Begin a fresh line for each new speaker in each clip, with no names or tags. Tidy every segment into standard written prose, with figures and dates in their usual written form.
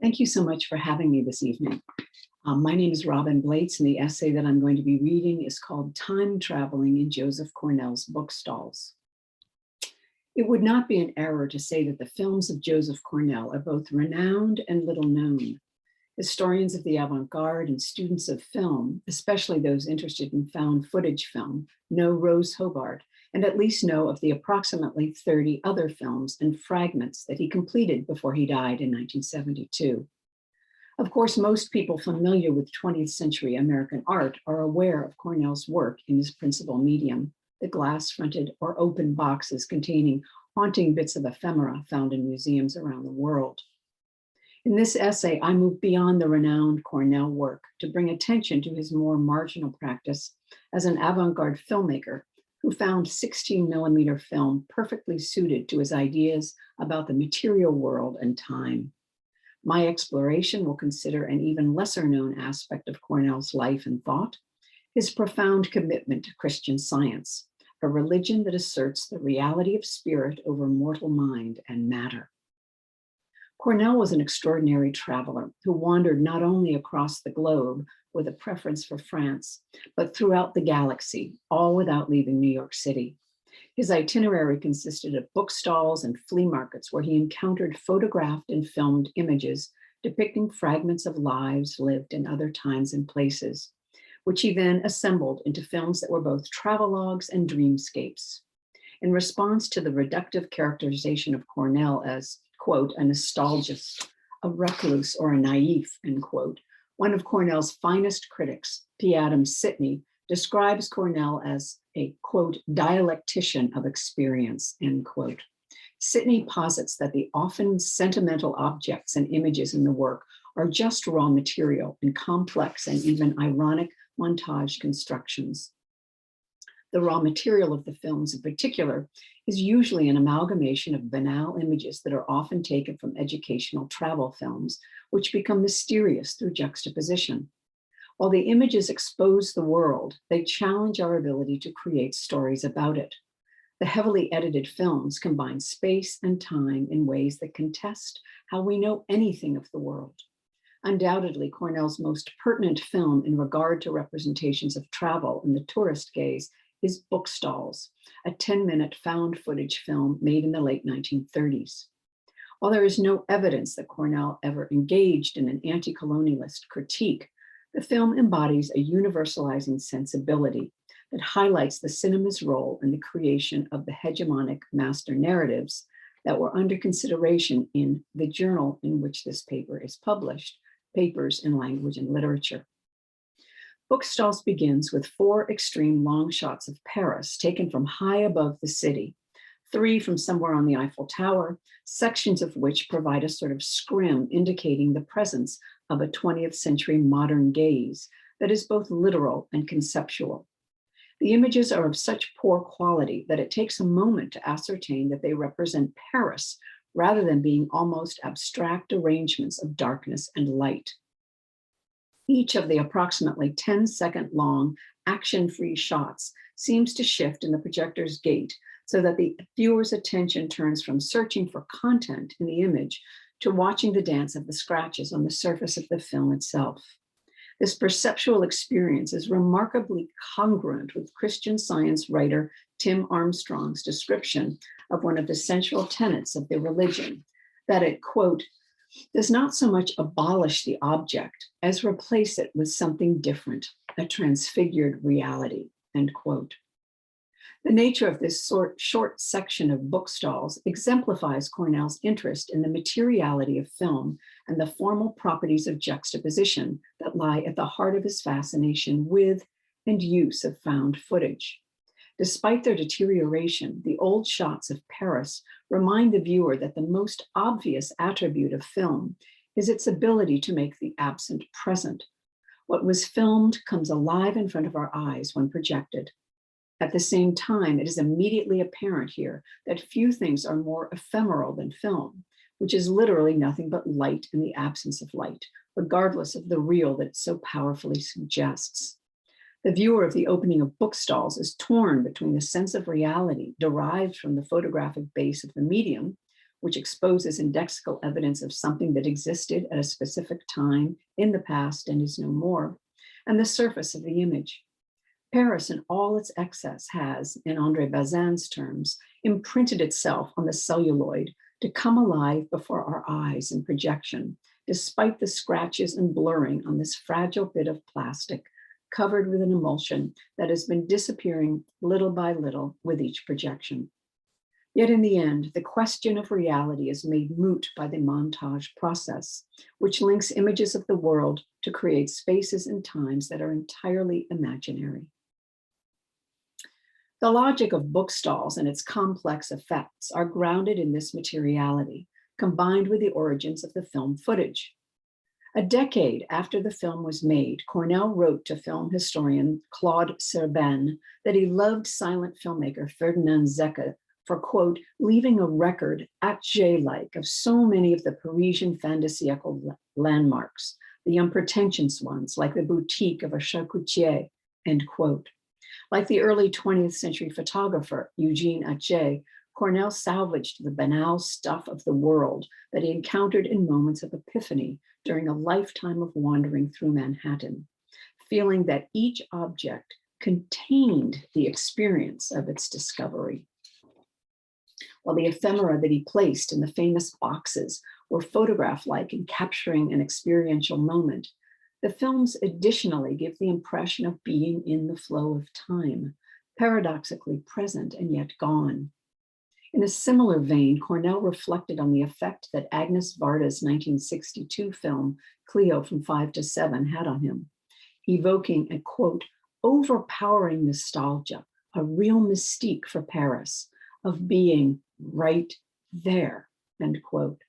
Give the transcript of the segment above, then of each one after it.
Thank you so much for having me this evening. My name is Robin Blaetz, and the essay that I'm going to be reading is called Time Traveling in Joseph Cornell's Bookstalls. It would not be an error to say that the films of Joseph Cornell are both renowned and little known. Historians of the avant-garde and students of film, especially those interested in found footage film, know Rose Hobart and at least know of the approximately 30 other films and fragments that he completed before he died in 1972. Of course, most people familiar with 20th century American art are aware of Cornell's work in his principal medium, the glass-fronted or open boxes containing haunting bits of ephemera found in museums around the world. In this essay, I move beyond the renowned Cornell work to bring attention to his more marginal practice as an avant-garde filmmaker who found 16mm film perfectly suited to his ideas about the material world and time. My exploration will consider an even lesser known aspect of Cornell's life and thought, his profound commitment to Christian Science, a religion that asserts the reality of spirit over mortal mind and matter. Cornell was an extraordinary traveler who wandered not only across the globe with a preference for France, but throughout the galaxy, all without leaving New York City. His itinerary consisted of bookstalls and flea markets where he encountered photographed and filmed images depicting fragments of lives lived in other times and places, which he then assembled into films that were both travelogues and dreamscapes. In response to the reductive characterization of Cornell as, quote, a nostalgist, a recluse, or a naif, end quote, one of Cornell's finest critics, P. Adam Sidney, describes Cornell as a, quote, dialectician of experience, end quote. Sidney posits that the often sentimental objects and images in the work are just raw material in complex and even ironic montage constructions. The raw material of the films in particular is usually an amalgamation of banal images that are often taken from educational travel films, which become mysterious through juxtaposition. While the images expose the world, they challenge our ability to create stories about it. The heavily edited films combine space and time in ways that contest how we know anything of the world. Undoubtedly, Cornell's most pertinent film in regard to representations of travel and the tourist gaze is Bookstalls, a 10-minute found footage film made in the late 1930s. While there is no evidence that Cornell ever engaged in an anti-colonialist critique, the film embodies a universalizing sensibility that highlights the cinema's role in the creation of the hegemonic master narratives that were under consideration in the journal in which this paper is published, Papers in Language and Literature. Bookstalls begins with 4 extreme long shots of Paris taken from high above the city, 3 from somewhere on the Eiffel Tower, sections of which provide a sort of scrim indicating the presence of a 20th century modern gaze that is both literal and conceptual. The images are of such poor quality that it takes a moment to ascertain that they represent Paris rather than being almost abstract arrangements of darkness and light. Each of the approximately 10-second long action-free shots seems to shift in the projector's gate so that the viewer's attention turns from searching for content in the image to watching the dance of the scratches on the surface of the film itself. This perceptual experience is remarkably congruent with Christian Science writer Tim Armstrong's description of one of the central tenets of the religion, that it, quote, does not so much abolish the object as replace it with something different, a transfigured reality, end quote. The nature of this short section of Bookstalls exemplifies Cornell's interest in the materiality of film and the formal properties of juxtaposition that lie at the heart of his fascination with and use of found footage. Despite their deterioration, the old shots of Paris remind the viewer that the most obvious attribute of film is its ability to make the absent present. What was filmed comes alive in front of our eyes when projected. At the same time, it is immediately apparent here that few things are more ephemeral than film, which is literally nothing but light in the absence of light, regardless of the real that it so powerfully suggests. The viewer of the opening of Bookstalls is torn between the sense of reality derived from the photographic base of the medium, which exposes indexical evidence of something that existed at a specific time in the past and is no more, and the surface of the image. Paris in all its excess has, in André Bazin's terms, imprinted itself on the celluloid to come alive before our eyes in projection, despite the scratches and blurring on this fragile bit of plastic covered with an emulsion that has been disappearing little by little with each projection. Yet in the end, the question of reality is made moot by the montage process, which links images of the world to create spaces and times that are entirely imaginary. The logic of Bookstalls and its complex effects are grounded in this materiality, combined with the origins of the film footage. A decade after the film was made, Cornell wrote to film historian Claude Serban that he loved silent filmmaker Ferdinand Zecke for, quote, leaving a record Atget-like of so many of the Parisian fin de siècle landmarks, the unpretentious ones like the boutique of a charcutier, end quote. Like the early 20th century photographer Eugene Atget, Cornell salvaged the banal stuff of the world that he encountered in moments of epiphany during a lifetime of wandering through Manhattan, feeling that each object contained the experience of its discovery. While the ephemera that he placed in the famous boxes were photograph-like in capturing an experiential moment, the films additionally give the impression of being in the flow of time, paradoxically present and yet gone. In a similar vein, Cornell reflected on the effect that Agnes Varda's 1962 film, Cleo from 5 to 7, had on him, evoking a, quote, overpowering nostalgia, a real mystique for Paris, of being right there, end quote.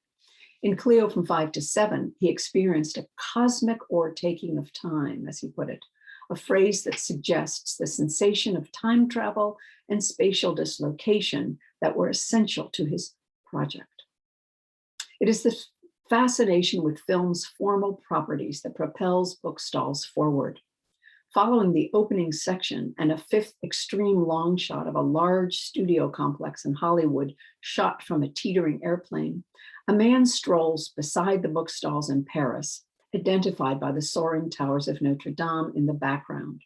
In Cleo from 5 to 7, he experienced a cosmic o'ertaking of time, as he put it, a phrase that suggests the sensation of time travel and spatial dislocation that were essential to his project. It is this fascination with film's formal properties that propels Bookstalls forward. Following the opening section and a fifth extreme long shot of a large studio complex in Hollywood shot from a teetering airplane, a man strolls beside the Bookstalls in Paris, identified by the soaring towers of Notre Dame in the background.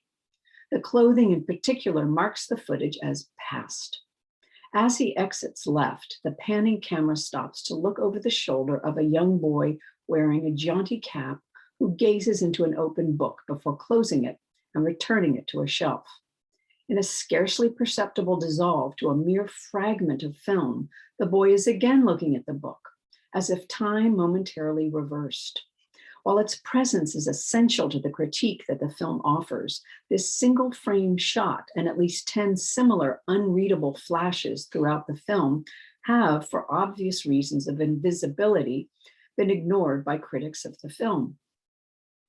The clothing in particular marks the footage as past. As he exits left, the panning camera stops to look over the shoulder of a young boy wearing a jaunty cap who gazes into an open book before closing it and returning it to a shelf. In a scarcely perceptible dissolve to a mere fragment of film, the boy is again looking at the book, as if time momentarily reversed. While its presence is essential to the critique that the film offers, this single frame shot and at least 10 similar unreadable flashes throughout the film have, for obvious reasons of invisibility, been ignored by critics of the film.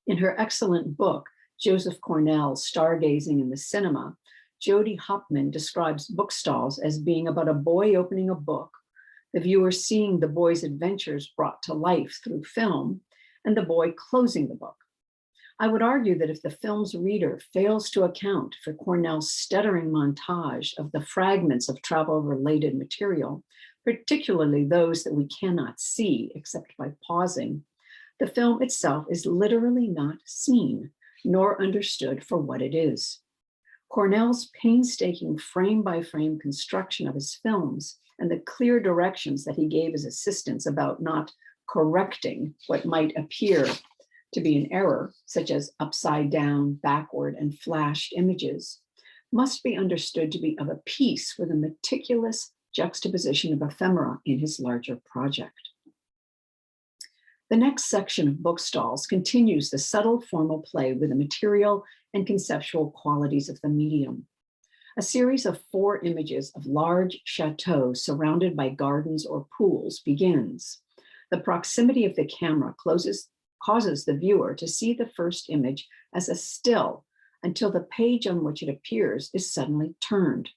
In her excellent book, Joseph Cornell's Stargazing in the Cinema, Jody Hopman describes Bookstalls as being about a boy opening a book, the viewer seeing the boy's adventures brought to life through film, and the boy closing the book. I would argue that if the film's reader fails to account for Cornell's stuttering montage of the fragments of travel-related material, particularly those that we cannot see except by pausing, the film itself is literally not seen, nor understood for what it is. Cornell's painstaking frame-by-frame construction of his films and the clear directions that he gave his assistants about not correcting what might appear to be an error, such as upside down, backward, and flashed images, must be understood to be of a piece with a meticulous juxtaposition of ephemera in his larger project. The next section of Bookstalls continues the subtle formal play with the material and conceptual qualities of the medium. A series of 4 images of large chateaux surrounded by gardens or pools begins. The proximity of the camera causes the viewer to see the first image as a still until the page on which it appears is suddenly turned.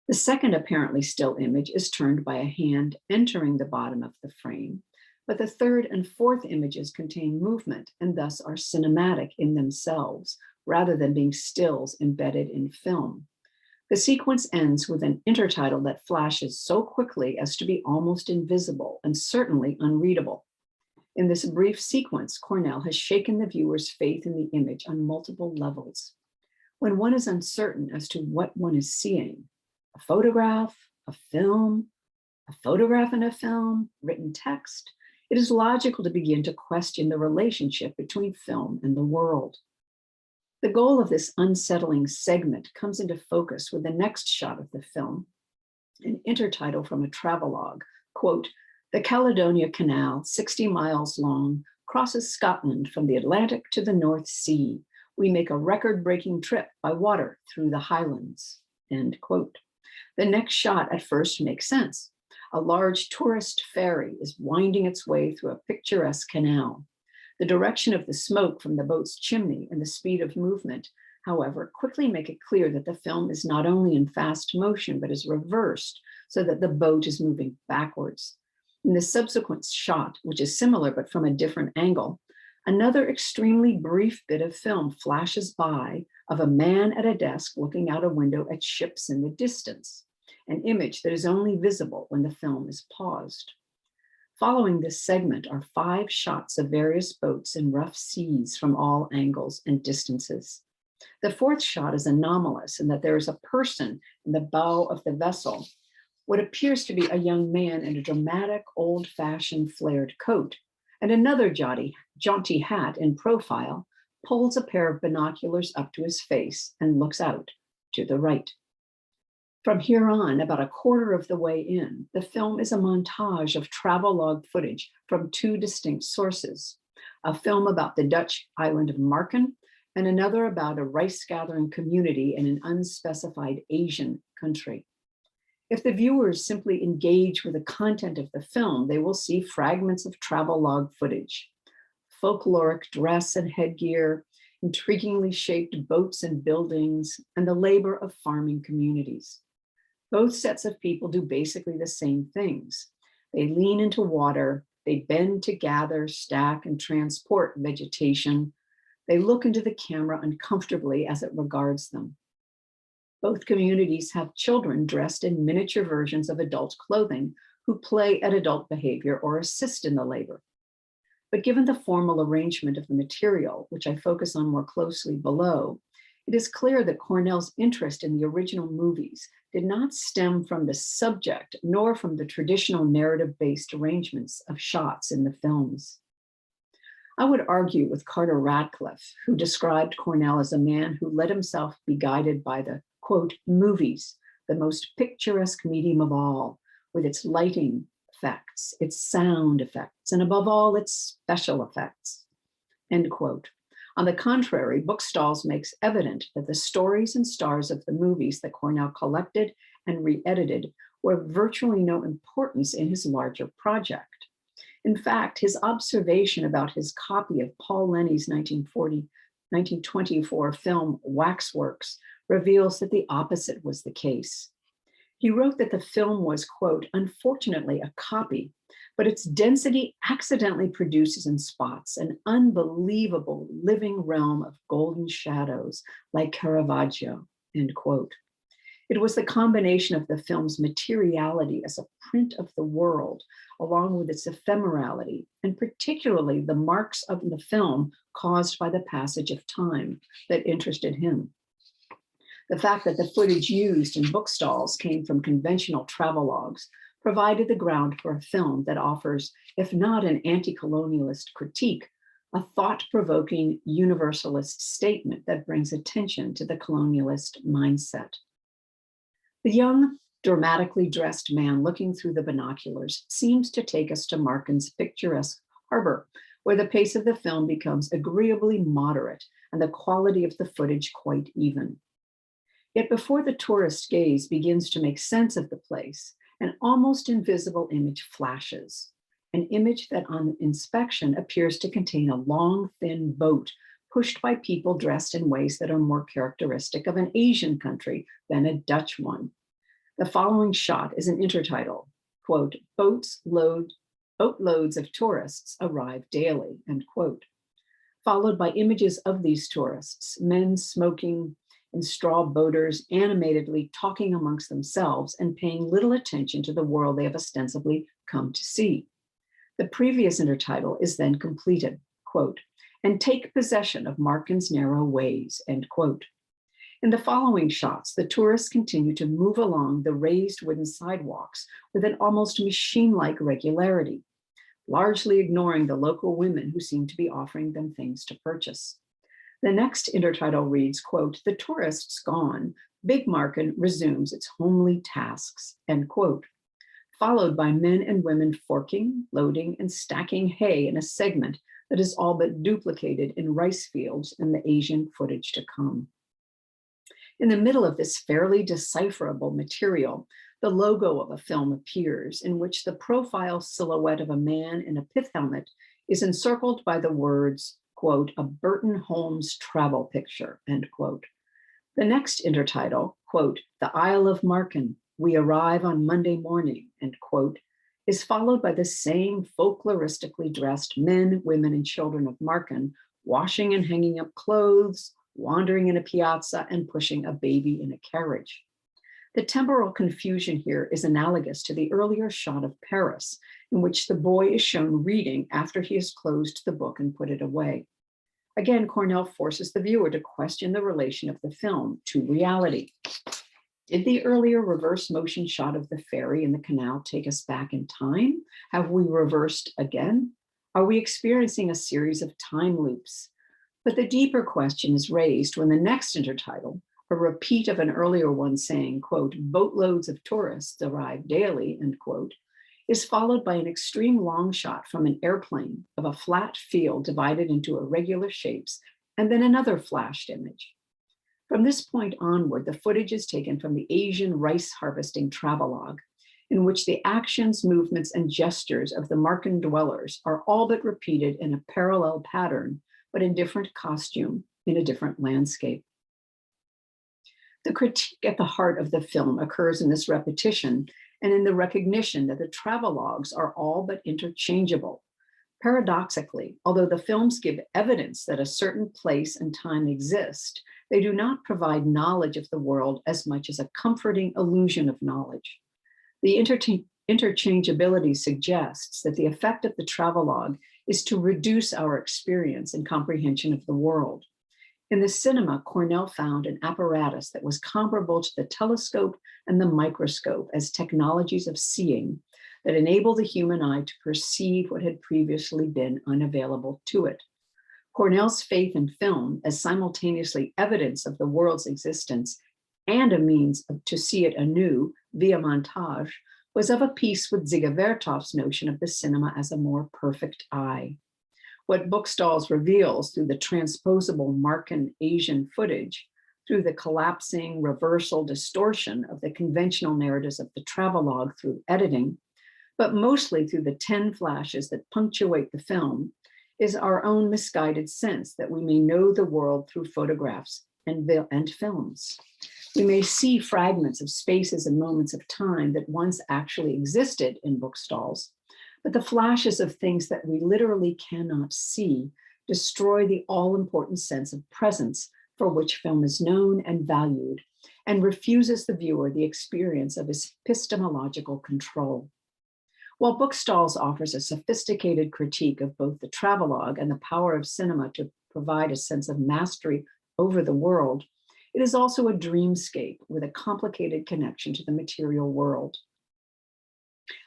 The second apparently still image is turned by a hand entering the bottom of the frame, but the third and fourth images contain movement and thus are cinematic in themselves, rather than being stills embedded in film. The sequence ends with an intertitle that flashes so quickly as to be almost invisible and certainly unreadable. In this brief sequence, Cornell has shaken the viewer's faith in the image on multiple levels. When one is uncertain as to what one is seeing, a photograph, a film, a photograph in a film, written text, it is logical to begin to question the relationship between film and the world. The goal of this unsettling segment comes into focus with the next shot of the film, an intertitle from a travelogue, quote, "The Caledonia Canal, 60 miles long, crosses Scotland from the Atlantic to the North Sea. We make a record-breaking trip by water through the Highlands," end quote. The next shot at first makes sense. A large tourist ferry is winding its way through a picturesque canal. The direction of the smoke from the boat's chimney and the speed of movement, however, quickly make it clear that the film is not only in fast motion, but is reversed so that the boat is moving backwards. In the subsequent shot, which is similar but from a different angle, another extremely brief bit of film flashes by of a man at a desk looking out a window at ships in the distance, an image that is only visible when the film is paused. Following this segment are 5 shots of various boats in rough seas from all angles and distances. The 4th shot is anomalous in that there is a person in the bow of the vessel, what appears to be a young man in a dramatic, old-fashioned flared coat, and another jaunty hat in profile pulls a pair of binoculars up to his face and looks out to the right. From here on, about a quarter of the way in, the film is a montage of travelogue footage from 2 distinct sources, a film about the Dutch island of Marken and another about a rice-gathering community in an unspecified Asian country. If the viewers simply engage with the content of the film, they will see fragments of travelogue footage, folkloric dress and headgear, intriguingly shaped boats and buildings, and the labor of farming communities. Both sets of people do basically the same things. They lean into water, they bend to gather, stack, and transport vegetation. They look into the camera uncomfortably as it regards them. Both communities have children dressed in miniature versions of adult clothing who play at adult behavior or assist in the labor. But given the formal arrangement of the material, which I focus on more closely below, it is clear that Cornell's interest in the original movies did not stem from the subject, nor from the traditional narrative-based arrangements of shots in the films. I would argue with Carter Radcliffe, who described Cornell as a man who let himself be guided by the, quote, movies, the most picturesque medium of all, with its lighting effects, its sound effects, and above all, its special effects, end quote. On the contrary, Bookstalls makes evident that the stories and stars of the movies that Cornell collected and re-edited were of virtually no importance in his larger project. In fact, his observation about his copy of Paul Lenny's 1924 film Waxworks reveals that the opposite was the case. He wrote that the film was, quote, unfortunately a copy, but its density accidentally produces in spots an unbelievable living realm of golden shadows like Caravaggio, end quote. It was the combination of the film's materiality as a print of the world, along with its ephemerality, and particularly the marks of the film caused by the passage of time, that interested him. The fact that the footage used in Bookstalls came from conventional travelogues provided the ground for a film that offers, if not an anti-colonialist critique, a thought-provoking universalist statement that brings attention to the colonialist mindset. The young, dramatically dressed man looking through the binoculars seems to take us to Marken's picturesque harbor, where the pace of the film becomes agreeably moderate and the quality of the footage quite even. Yet before the tourist gaze begins to make sense of the place, an almost invisible image flashes, an image that on inspection appears to contain a long, thin boat pushed by people dressed in ways that are more characteristic of an Asian country than a Dutch one. The following shot is an intertitle, quote, boatloads of tourists arrive daily, end quote, followed by images of these tourists, men smoking and straw boaters animatedly talking amongst themselves and paying little attention to the world they have ostensibly come to see. The previous intertitle is then completed, quote, and take possession of Marken's narrow ways, end quote. In the following shots, the tourists continue to move along the raised wooden sidewalks with an almost machine-like regularity, largely ignoring the local women who seem to be offering them things to purchase. The next intertitle reads, quote, the tourists gone, Big Marken resumes its homely tasks, end quote, followed by men and women forking, loading, and stacking hay in a segment that is all but duplicated in rice fields and the Asian footage to come. In the middle of this fairly decipherable material, the logo of a film appears, in which the profile silhouette of a man in a pith helmet is encircled by the words, quote, a Burton Holmes travel picture, end quote. The next intertitle, quote, the Isle of Marken, we arrive on Monday morning, end quote, is followed by the same folkloristically dressed men, women, and children of Marken washing and hanging up clothes, wandering in a piazza, and pushing a baby in a carriage. The temporal confusion here is analogous to the earlier shot of Paris, in which the boy is shown reading after he has closed the book and put it away. Again, Cornell forces the viewer to question the relation of the film to reality. Did the earlier reverse motion shot of the ferry in the canal take us back in time? Have we reversed again? Are we experiencing a series of time loops? But the deeper question is raised when the next intertitle, a repeat of an earlier one saying, quote, boatloads of tourists arrive daily, end quote, is followed by an extreme long shot from an airplane of a flat field divided into irregular shapes, and then another flashed image. From this point onward, the footage is taken from the Asian rice harvesting travelogue, in which the actions, movements, and gestures of the Marken dwellers are all but repeated in a parallel pattern, but in different costume, in a different landscape. The critique at the heart of the film occurs in this repetition and in the recognition that the travelogues are all but interchangeable. Paradoxically, although the films give evidence that a certain place and time exist, they do not provide knowledge of the world as much as a comforting illusion of knowledge. The interchangeability suggests that the effect of the travelogue is to reduce our experience and comprehension of the world. In the cinema, Cornell found an apparatus that was comparable to the telescope and the microscope as technologies of seeing that enable the human eye to perceive what had previously been unavailable to it. Cornell's faith in film as simultaneously evidence of the world's existence and a means to see it anew via montage was of a piece with Dziga Vertov's notion of the cinema as a more perfect eye. What Bookstalls reveals through the transposable Marken Asian footage, through the collapsing reversal distortion of the conventional narratives of the travelogue through editing, but mostly through the 10 flashes that punctuate the film, is our own misguided sense that we may know the world through photographs and films. We may see fragments of spaces and moments of time that once actually existed in Bookstalls, but the flashes of things that we literally cannot see destroy the all-important sense of presence for which film is known and valued, and refuses the viewer the experience of epistemological control. While Bookstalls offers a sophisticated critique of both the travelogue and the power of cinema to provide a sense of mastery over the world, it is also a dreamscape with a complicated connection to the material world.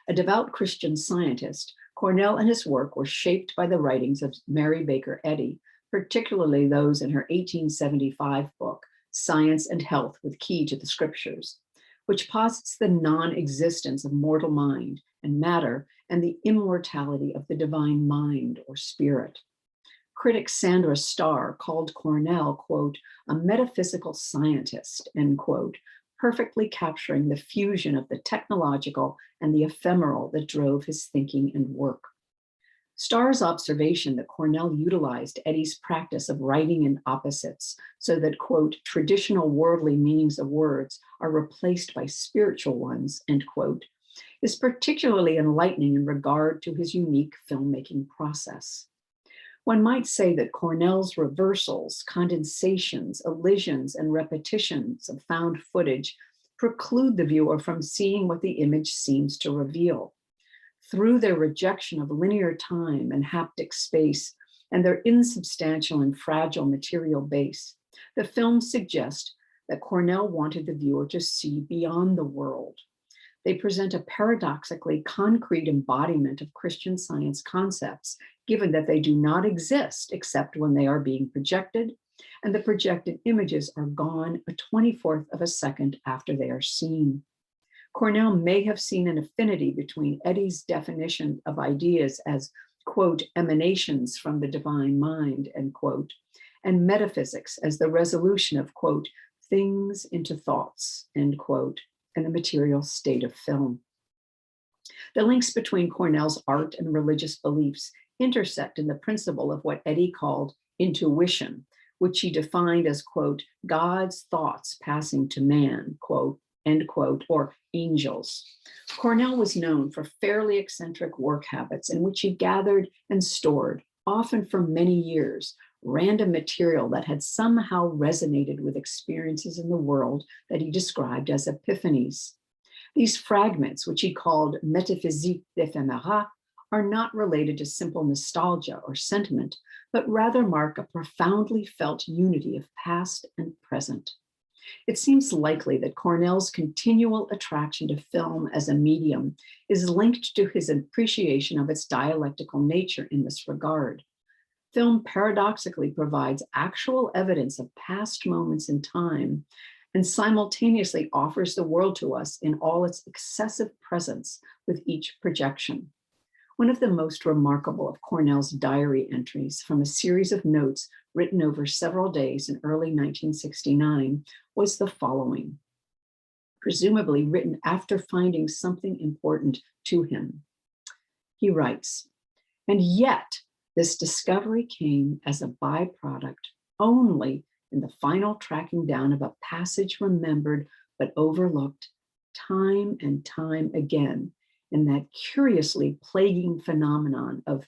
A devout Christian Scientist, Cornell and his work were shaped by the writings of Mary Baker Eddy, particularly those in her 1875 book, Science and Health with Key to the Scriptures, which posits the non-existence of mortal mind and matter and the immortality of the divine mind or spirit. Critic Sandra Starr called Cornell, quote, a metaphysical scientist, end quote, perfectly capturing the fusion of the technological and the ephemeral that drove his thinking and work. Starr's observation that Cornell utilized Eddy's practice of writing in opposites so that, quote, traditional worldly meanings of words are replaced by spiritual ones, end quote, is particularly enlightening in regard to his unique filmmaking process. One might say that Cornell's reversals, condensations, elisions, and repetitions of found footage preclude the viewer from seeing what the image seems to reveal. Through their rejection of linear time and haptic space and their insubstantial and fragile material base, the films suggest that Cornell wanted the viewer to see beyond the world. They present a paradoxically concrete embodiment of Christian Science concepts, given that they do not exist except when they are being projected, and the projected images are gone a 24th of a second after they are seen. Cornell may have seen an affinity between Eddy's definition of ideas as, quote, emanations from the divine mind, end quote, and metaphysics as the resolution of, quote, things into thoughts, end quote, and the material state of film. The links between Cornell's art and religious beliefs intersect in the principle of what Eddy called intuition, which he defined as, quote, God's thoughts passing to man, quote, end quote, or angels. Cornell was known for fairly eccentric work habits in which he gathered and stored, often for many years, random material that had somehow resonated with experiences in the world that he described as epiphanies. These fragments, which he called métaphysiques d'éphéméra, are not related to simple nostalgia or sentiment, but rather mark a profoundly felt unity of past and present. It seems likely that Cornell's continual attraction to film as a medium is linked to his appreciation of its dialectical nature in this regard. Film paradoxically provides actual evidence of past moments in time and simultaneously offers the world to us in all its excessive presence with each projection. One of the most remarkable of Cornell's diary entries from a series of notes written over several days in early 1969 was the following, presumably written after finding something important to him. He writes, and yet this discovery came as a byproduct only in the final tracking down of a passage remembered but overlooked time and time again in that curiously plaguing phenomenon of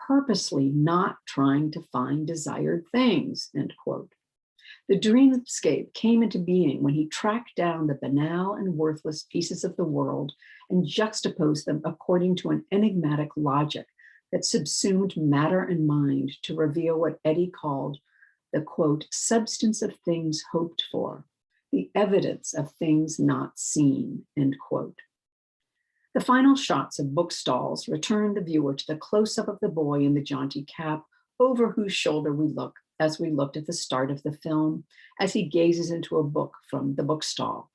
purposely not trying to find desired things, end quote. The dreamscape came into being when he tracked down the banal and worthless pieces of the world and juxtaposed them according to an enigmatic logic that subsumed matter and mind to reveal what Eddy called the, quote, substance of things hoped for, the evidence of things not seen, end quote. The final shots of Bookstalls return the viewer to the close-up of the boy in the jaunty cap over whose shoulder we look as we looked at the start of the film, as he gazes into a book from the bookstall.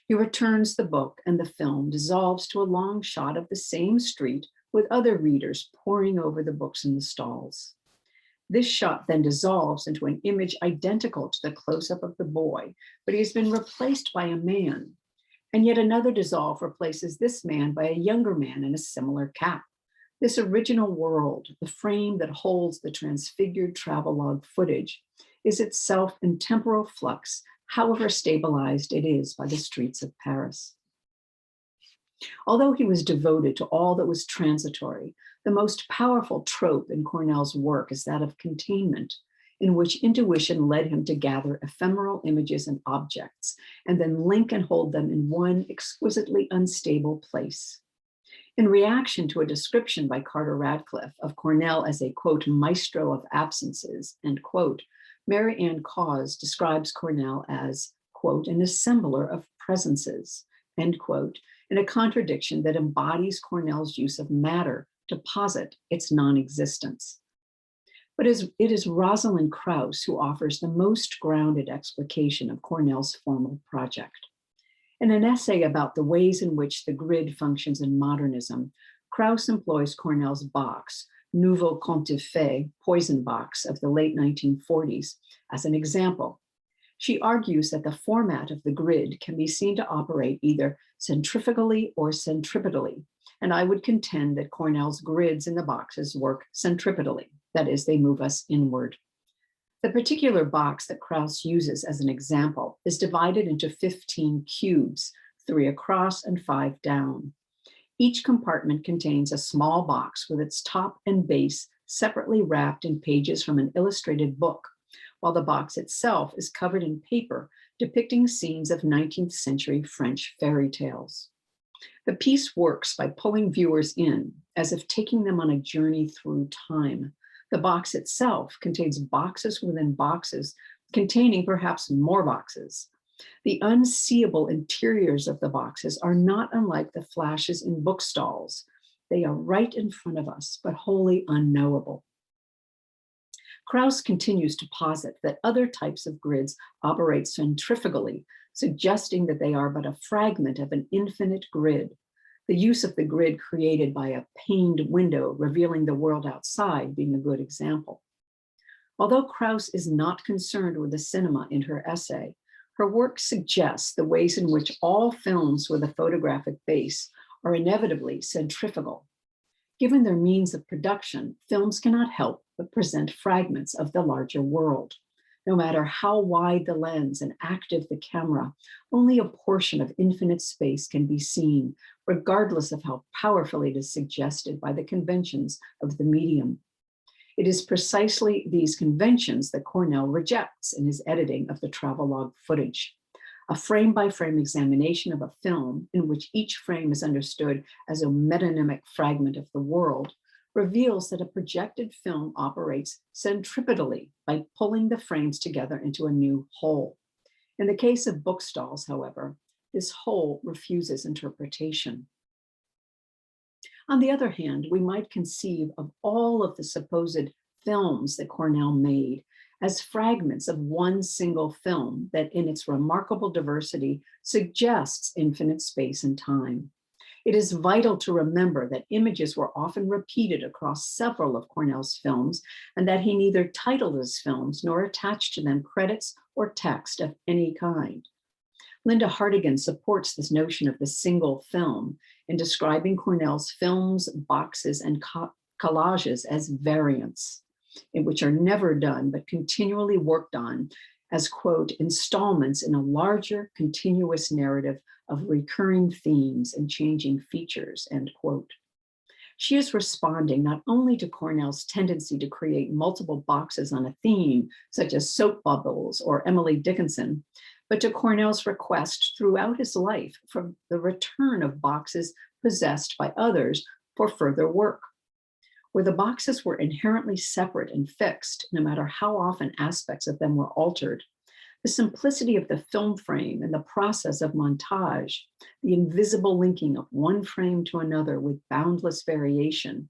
He returns the book and the film dissolves to a long shot of the same street with other readers poring over the books in the stalls. This shot then dissolves into an image identical to the close-up of the boy, but he has been replaced by a man. And yet another dissolve replaces this man by a younger man in a similar cap. This original world, the frame that holds the transfigured travelogue footage, is itself in temporal flux, however stabilized it is by the streets of Paris. Although he was devoted to all that was transitory, the most powerful trope in Cornell's work is that of containment, in which intuition led him to gather ephemeral images and objects, and then link and hold them in one exquisitely unstable place. In reaction to a description by Carter Radcliffe of Cornell as a, quote, maestro of absences, end quote, Mary Ann Cause describes Cornell as, quote, an assembler of presences, end quote, in a contradiction that embodies Cornell's use of matter to posit its non-existence. But it is Rosalind Krauss who offers the most grounded explication of Cornell's formal project. In an essay about the ways in which the grid functions in modernism, Krauss employs Cornell's box, Nouveau Conte de Fées, poison box of the late 1940s, as an example. She argues that the format of the grid can be seen to operate either centrifugally or centripetally, and I would contend that Cornell's grids in the boxes work centripetally, that is, they move us inward. The particular box that Krauss uses as an example is divided into 15 cubes, 3 across and 5 down. Each compartment contains a small box with its top and base separately wrapped in pages from an illustrated book, while the box itself is covered in paper depicting scenes of 19th century French fairy tales. The piece works by pulling viewers in, as if taking them on a journey through time. The box itself contains boxes within boxes, containing perhaps more boxes. The unseeable interiors of the boxes are not unlike the flashes in Bookstalls. They are right in front of us, but wholly unknowable. Krauss continues to posit that other types of grids operate centrifugally, suggesting that they are but a fragment of an infinite grid. The use of the grid created by a paned window revealing the world outside being a good example. Although Krauss is not concerned with the cinema in her essay, her work suggests the ways in which all films with a photographic base are inevitably centrifugal. Given their means of production, films cannot help but present fragments of the larger world. No matter how wide the lens and active the camera, only a portion of infinite space can be seen, regardless of how powerfully it is suggested by the conventions of the medium. It is precisely these conventions that Cornell rejects in his editing of the travelogue footage. A frame-by-frame examination of a film, in which each frame is understood as a metonymic fragment of the world, reveals that a projected film operates centripetally by pulling the frames together into a new whole. In the case of Bookstalls, however, this whole refuses interpretation. On the other hand, we might conceive of all of the supposed films that Cornell made as fragments of one single film that in its remarkable diversity suggests infinite space and time. It is vital to remember that images were often repeated across several of Cornell's films, and that he neither titled his films nor attached to them credits or text of any kind. Linda Hartigan supports this notion of the single film in describing Cornell's films, boxes, and collages as variants, in which are never done but continually worked on as, quote, installments in a larger continuous narrative of recurring themes and changing features, end quote. She is responding not only to Cornell's tendency to create multiple boxes on a theme, such as soap bubbles or Emily Dickinson, but to Cornell's request throughout his life for the return of boxes possessed by others for further work. Where the boxes were inherently separate and fixed, no matter how often aspects of them were altered, the simplicity of the film frame and the process of montage, the invisible linking of one frame to another with boundless variation,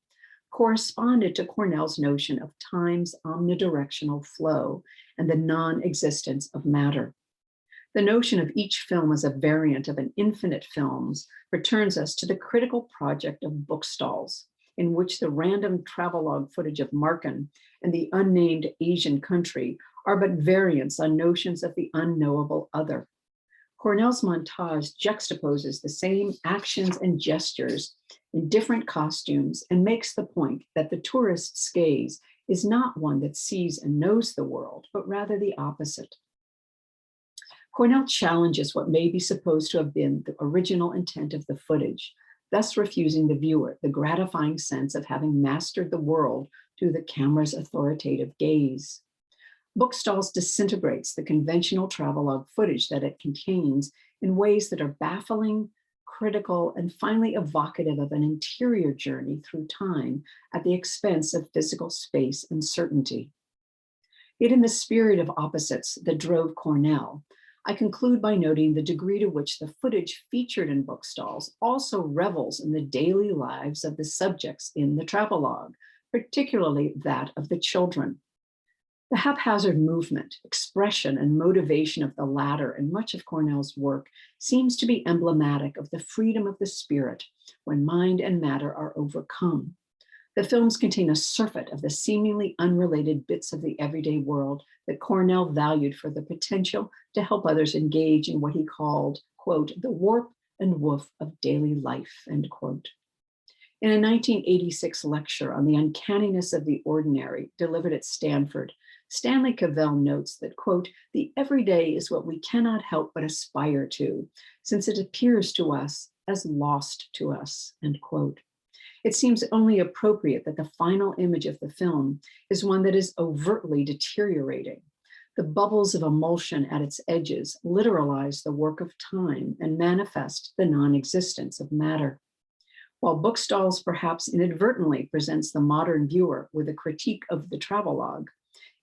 corresponded to Cornell's notion of time's omnidirectional flow and the non-existence of matter. The notion of each film as a variant of an infinite films returns us to the critical project of Bookstalls, in which the random travelogue footage of Marken and the unnamed Asian country are but variants on notions of the unknowable other. Cornell's montage juxtaposes the same actions and gestures in different costumes and makes the point that the tourist's gaze is not one that sees and knows the world, but rather the opposite. Cornell challenges what may be supposed to have been the original intent of the footage, thus refusing the viewer the gratifying sense of having mastered the world through the camera's authoritative gaze. Bookstalls disintegrates the conventional travelogue footage that it contains in ways that are baffling, critical, and finally evocative of an interior journey through time at the expense of physical space and certainty. Yet in the spirit of opposites that drove Cornell, I conclude by noting the degree to which the footage featured in Bookstalls also revels in the daily lives of the subjects in the travelogue, particularly that of the children. The haphazard movement, expression, and motivation of the latter in much of Cornell's work seems to be emblematic of the freedom of the spirit when mind and matter are overcome. The films contain a surfeit of the seemingly unrelated bits of the everyday world that Cornell valued for the potential to help others engage in what he called, quote, the warp and woof of daily life, end quote. In a 1986 lecture on the uncanniness of the ordinary delivered at Stanford, Stanley Cavell notes that, quote, the everyday is what we cannot help but aspire to, since it appears to us as lost to us, end quote. It seems only appropriate that the final image of the film is one that is overtly deteriorating. The bubbles of emulsion at its edges literalize the work of time and manifest the non-existence of matter. While Bookstalls perhaps inadvertently presents the modern viewer with a critique of the travelogue,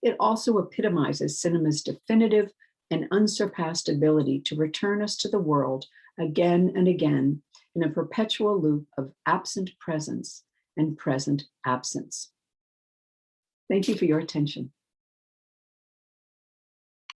it also epitomizes cinema's definitive and unsurpassed ability to return us to the world again and again in a perpetual loop of absent presence and present absence. Thank you for your attention.